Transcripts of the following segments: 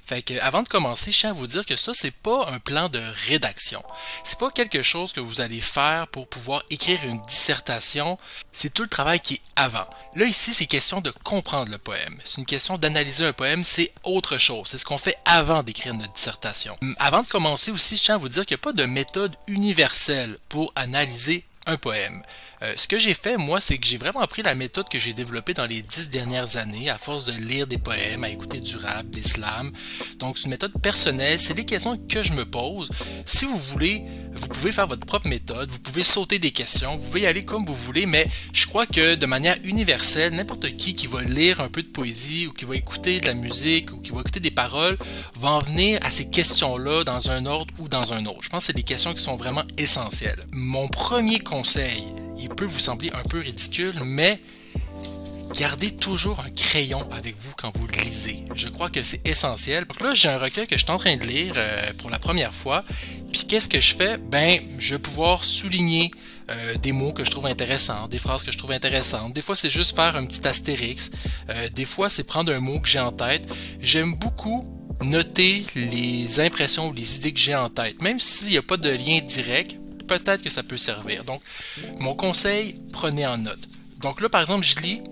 Fait que, avant de commencer, je tiens à vous dire que ça, c'est pas un plan de rédaction. C'est pas quelque chose que vous allez faire pour pouvoir écrire une dissertation. C'est tout le travail qui est avant. Là, ici, c'est question de comprendre le poème. C'est une question d'analyser un poème, c'est autre chose. C'est ce qu'on fait avant d'écrire notre dissertation. Avant de commencer aussi, je tiens à vous dire qu'il n'y a pas de méthode universelle pour analyser un poème. Ce que j'ai fait, moi, c'est que j'ai vraiment appris la méthode que j'ai développée dans les 10 dernières années, à force de lire des poèmes, à écouter du rap, des slams. Donc, c'est une méthode personnelle, c'est des questions que je me pose. Si vous voulez, vous pouvez faire votre propre méthode, vous pouvez sauter des questions, vous pouvez y aller comme vous voulez, mais je crois que de manière universelle, n'importe qui va lire un peu de poésie, ou qui va écouter de la musique, ou qui va écouter des paroles, va en venir à ces questions-là dans un ordre ou dans un autre. Je pense que c'est des questions qui sont vraiment essentielles. Mon premier conseil, il peut vous sembler un peu ridicule, mais gardez toujours un crayon avec vous quand vous le lisez. Je crois que c'est essentiel. Donc là, j'ai un recueil que je suis en train de lire pour la première fois. Puis qu'est-ce que je fais? Ben, je vais pouvoir souligner des mots que je trouve intéressants, des phrases que je trouve intéressantes. Des fois, c'est juste faire un petit astérix. Des fois, c'est prendre un mot que j'ai en tête. J'aime beaucoup noter les impressions ou les idées que j'ai en tête. Même s'il n'y a pas de lien direct, peut-être que ça peut servir. Donc, mon conseil, prenez en note. Donc là, par exemple, je lis.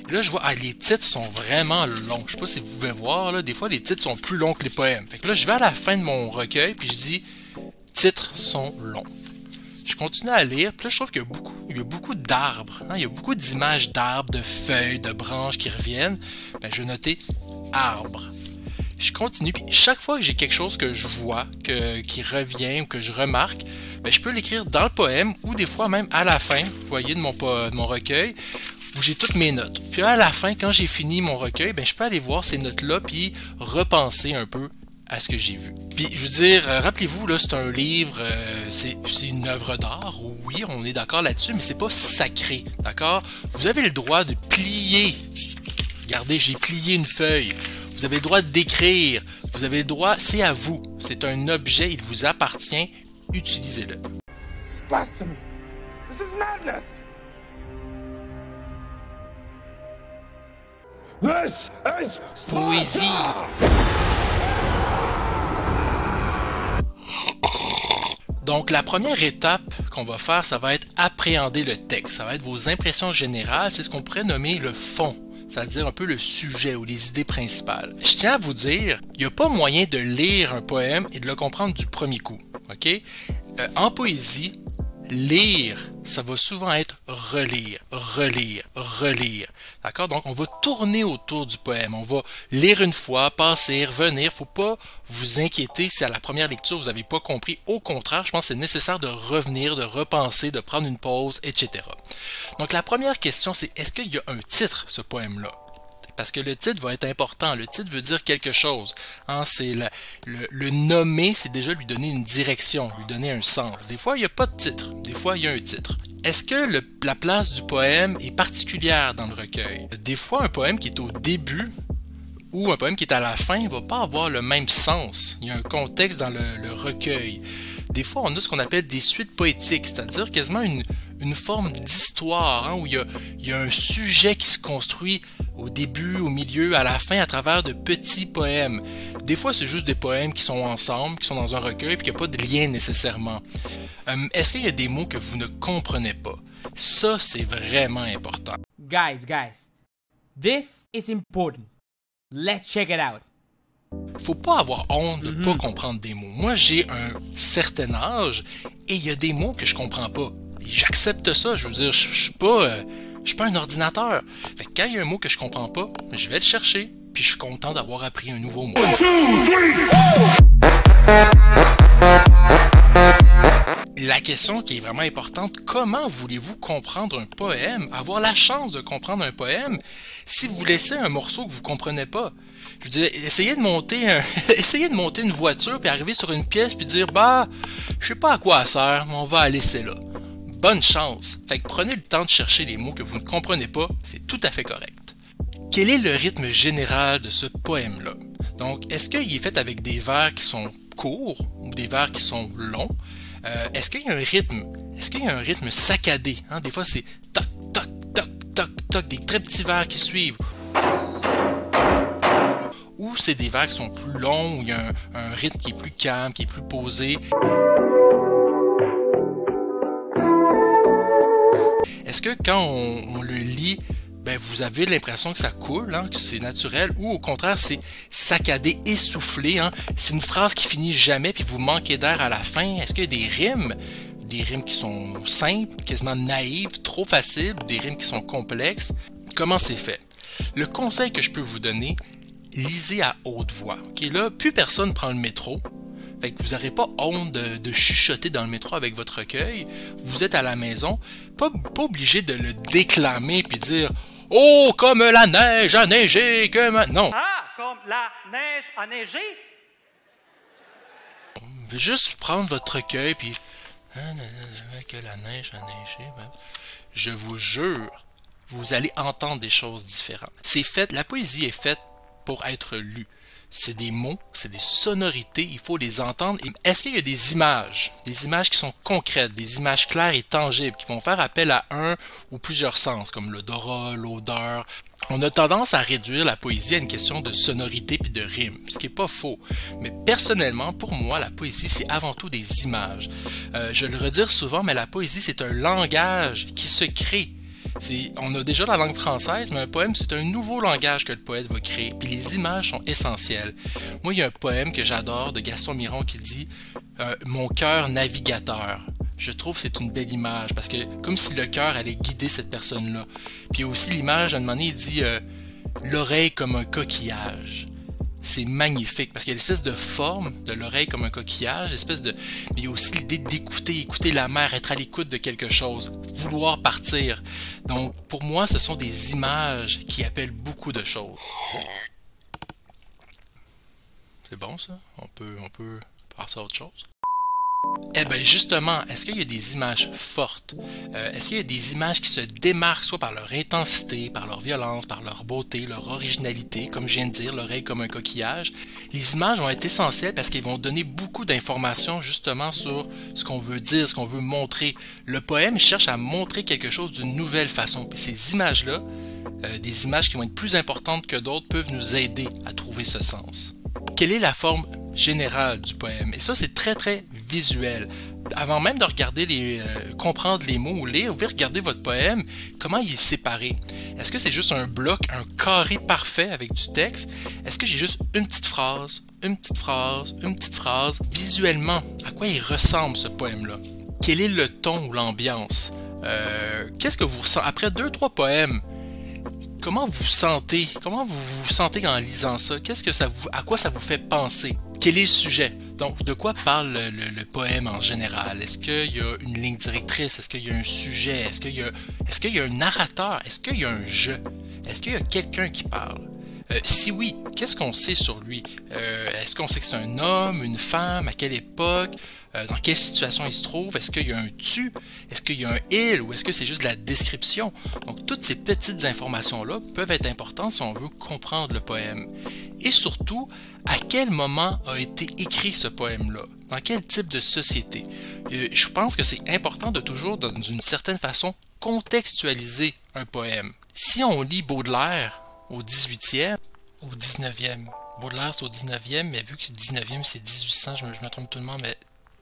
Là, je vois, les titres sont vraiment longs. Je sais pas si vous pouvez voir, là, des fois, les titres sont plus longs que les poèmes. Fait que là, je vais à la fin de mon recueil, puis je dis, titres sont longs. Je continue à lire, puis là, je trouve qu'il y a beaucoup d'arbres. Hein, il y a beaucoup d'images d'arbres, de feuilles, de branches qui reviennent. Ben, je vais noter arbre. Je continue, puis chaque fois que j'ai quelque chose que je vois, qui revient ou que je remarque, ben, je peux l'écrire dans le poème ou des fois même à la fin, vous voyez, de mon recueil, où j'ai toutes mes notes. Puis à la fin, quand j'ai fini mon recueil, ben, je peux aller voir ces notes-là puis repenser un peu à ce que j'ai vu. Puis je veux dire, rappelez-vous, là, c'est un livre, c'est une œuvre d'art, oui, on est d'accord là-dessus, mais c'est pas sacré, d'accord? Vous avez le droit de plier. Regardez, j'ai plié une feuille. Vous avez le droit d'écrire. Vous avez le droit, c'est à vous. C'est un objet, il vous appartient. Utilisez-le. This is blasphemy. This is madness. This is Poésie. Donc, la première étape qu'on va faire, ça va être appréhender le texte. Ça va être vos impressions générales. C'est ce qu'on pourrait nommer le fond. C'est-à-dire un peu le sujet ou les idées principales. Je tiens à vous dire, il n'y a pas moyen de lire un poème et de le comprendre du premier coup. OK? En poésie, lire, ça va souvent être relire, relire, relire. D'accord? Donc, on va tourner autour du poème. On va lire une fois, passer, revenir. Il ne faut pas vous inquiéter si à la première lecture, vous n'avez pas compris. Au contraire, je pense que c'est nécessaire de revenir, de repenser, de prendre une pause, etc. Donc, la première question, c'est est-ce qu'il y a un titre, ce poème-là? Parce que le titre va être important. Le titre veut dire quelque chose. Hein, c'est le nommer, c'est déjà lui donner une direction, lui donner un sens. Des fois, il n'y a pas de titre. Des fois, il y a un titre. Est-ce que la place du poème est particulière dans le recueil? Des fois, un poème qui est au début ou un poème qui est à la fin ne va pas avoir le même sens. Il y a un contexte dans le recueil. Des fois, on a ce qu'on appelle des suites poétiques, c'est-à-dire quasiment une forme d'histoire, hein, où il y a un sujet qui se construit au début, au milieu, à la fin, à travers de petits poèmes. Des fois, c'est juste des poèmes qui sont ensemble, qui sont dans un recueil, puis qu'il n'y a pas de lien nécessairement. Est-ce qu'il y a des mots que vous ne comprenez pas? Ça, c'est vraiment important. Guys, this is important. Let's check it out. Faut pas avoir honte de ne pas comprendre des mots. Moi, j'ai un certain âge et il y a des mots que je comprends pas. J'accepte ça. Je veux dire, je suis pas un ordinateur. Fait que quand il y a un mot que je comprends pas, je vais le chercher. Puis je suis content d'avoir appris un nouveau mot. 1, 2, 3. La question qui est vraiment importante, comment voulez-vous comprendre un poème, avoir la chance de comprendre un poème, si vous laissez un morceau que vous comprenez pas? Je veux dire, essayez de monter une voiture puis arriver sur une pièce puis dire bah, je sais pas à quoi elle sert, mais on va la laisser là. Bonne chance. Fait que prenez le temps de chercher les mots que vous ne comprenez pas, c'est tout à fait correct. Quel est le rythme général de ce poème-là? Donc, est-ce qu'il est fait avec des vers qui sont courts ou des vers qui sont longs? Est-ce qu'il y a un rythme? Est-ce qu'il y a un rythme saccadé? Hein? Des fois, c'est toc, toc, toc, toc, toc, des très petits vers qui suivent. Ou ou c'est des vers qui sont plus longs, où il y a un rythme qui est plus calme, qui est plus posé. Est-ce que quand on le lit, ben vous avez l'impression que ça coule, hein, que c'est naturel, ou au contraire c'est saccadé, essoufflé, hein? C'est une phrase qui finit jamais puis vous manquez d'air à la fin? Est-ce qu'il y a des rimes qui sont simples, quasiment naïves, trop faciles, ou des rimes qui sont complexes? Comment c'est fait? Le conseil que je peux vous donner, lisez à haute voix. Okay? Là, plus personne prend le métro. Fait que vous n'aurez pas honte de chuchoter dans le métro avec votre recueil. Vous êtes à la maison, pas obligé de le déclamer puis dire « Oh, comme la neige a neigé, comme... » Non. Ah, comme la neige a neigé? Vous pouvez juste prendre votre recueil puis « que la neige a neigé. » Je vous jure, vous allez entendre des choses différentes. C'est fait, la poésie est faite pour être lue. C'est des mots, c'est des sonorités, il faut les entendre. Est-ce qu'il y a des images qui sont concrètes, des images claires et tangibles, qui vont faire appel à un ou plusieurs sens, comme l'odorat, l'odeur? On a tendance à réduire la poésie à une question de sonorité puis de rime, ce qui n'est pas faux. Mais personnellement, pour moi, la poésie, c'est avant tout des images. Je le redire souvent, mais la poésie, c'est un langage qui se crée. On a déjà la langue française, mais un poème, c'est un nouveau langage que le poète va créer. Puis les images sont essentielles. Moi, il y a un poème que j'adore de Gaston Miron qui dit « Mon cœur navigateur ». Je trouve que c'est une belle image, parce que comme si le cœur allait guider cette personne-là. Puis il y a aussi l'image, à un moment donné, il dit « L'oreille comme un coquillage ». C'est magnifique, parce qu'il y a l'espèce de forme de l'oreille comme un coquillage, mais il y a aussi l'idée d'écouter, écouter la mer, être à l'écoute de quelque chose, vouloir partir. Donc, pour moi, ce sont des images qui appellent beaucoup de choses. C'est bon, ça? On peut passer à autre chose? Eh bien justement, est-ce qu'il y a des images fortes? Est-ce qu'il y a des images qui se démarquent soit par leur intensité, par leur violence, par leur beauté, leur originalité, comme je viens de dire, l'oreille comme un coquillage? Les images vont être essentielles parce qu'elles vont donner beaucoup d'informations justement sur ce qu'on veut dire, ce qu'on veut montrer. Le poème cherche à montrer quelque chose d'une nouvelle façon. Puis ces images-là, des images qui vont être plus importantes que d'autres, peuvent nous aider à trouver ce sens. Quelle est la forme générale du poème? Et ça, c'est très très visuel. Avant même de regarder comprendre les mots ou lire, vous pouvez regarder votre poème, comment il est séparé. Est-ce que c'est juste un bloc, un carré parfait avec du texte? Est-ce que j'ai juste une petite phrase, une petite phrase, une petite phrase? Visuellement, à quoi il ressemble ce poème-là? Quel est le ton ou l'ambiance? Qu'est-ce que vous ressentez? Après 2-3 poèmes, comment vous sentez? Comment vous vous sentez en lisant ça? À quoi ça vous fait penser? Quel est le sujet? Donc, de quoi parle le poème en général? Est-ce qu'il y a une ligne directrice? Est-ce qu'il y a un sujet? Est-ce qu'il y a un narrateur? Est-ce qu'il y a un je? Est-ce qu'il y a quelqu'un qui parle? Si oui, qu'est-ce qu'on sait sur lui? Est-ce qu'on sait que c'est un homme, une femme? À quelle époque? Dans quelle situation il se trouve? Est-ce qu'il y a un tu? Est-ce qu'il y a un il? Ou est-ce que c'est juste de la description? Donc, toutes ces petites informations-là peuvent être importantes si on veut comprendre le poème. Et surtout, à quel moment a été écrit ce poème-là? Dans quel type de société? Je pense que c'est important de toujours, d'une certaine façon, contextualiser un poème. Si on lit Baudelaire au 18e, au 19e, Baudelaire c'est au 19e, mais vu que le 19e c'est 1800, je me trompe tout le monde, mais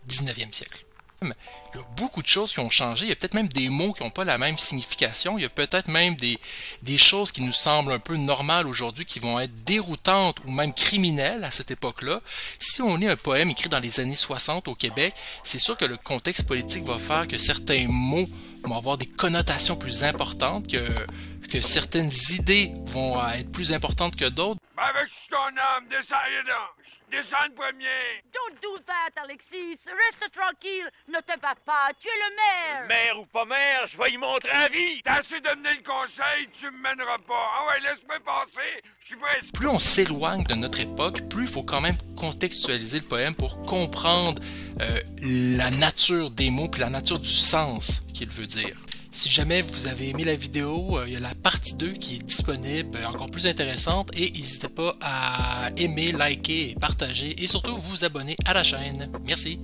19e siècle. Il y a beaucoup de choses qui ont changé, il y a peut-être même des mots qui n'ont pas la même signification, il y a peut-être même des choses qui nous semblent un peu normales aujourd'hui qui vont être déroutantes ou même criminelles à cette époque-là. Si on lit un poème écrit dans les années 60 au Québec, c'est sûr que le contexte politique va faire que certains mots vont avoir des connotations plus importantes, que certaines idées vont être plus importantes que d'autres. Avec ton âme, descends donc. Descends le premier. Don't do that, Alexis. Reste tranquille. Ne te bats pas. Tu es le maire. Maire ou pas maire, je vais y montrer la vie. T'as assez de mener le conseil, tu me mèneras pas. Ah ouais, laisse-moi passer. Je suis pressé. Plus on s'éloigne de notre époque, plus il faut quand même contextualiser le poème pour comprendre la nature des mots puis la nature du sens qu'il veut dire. Si jamais vous avez aimé la vidéo, il y a la partie 2 qui est disponible, encore plus intéressante, et n'hésitez pas à aimer, liker, partager et surtout vous abonner à la chaîne. Merci!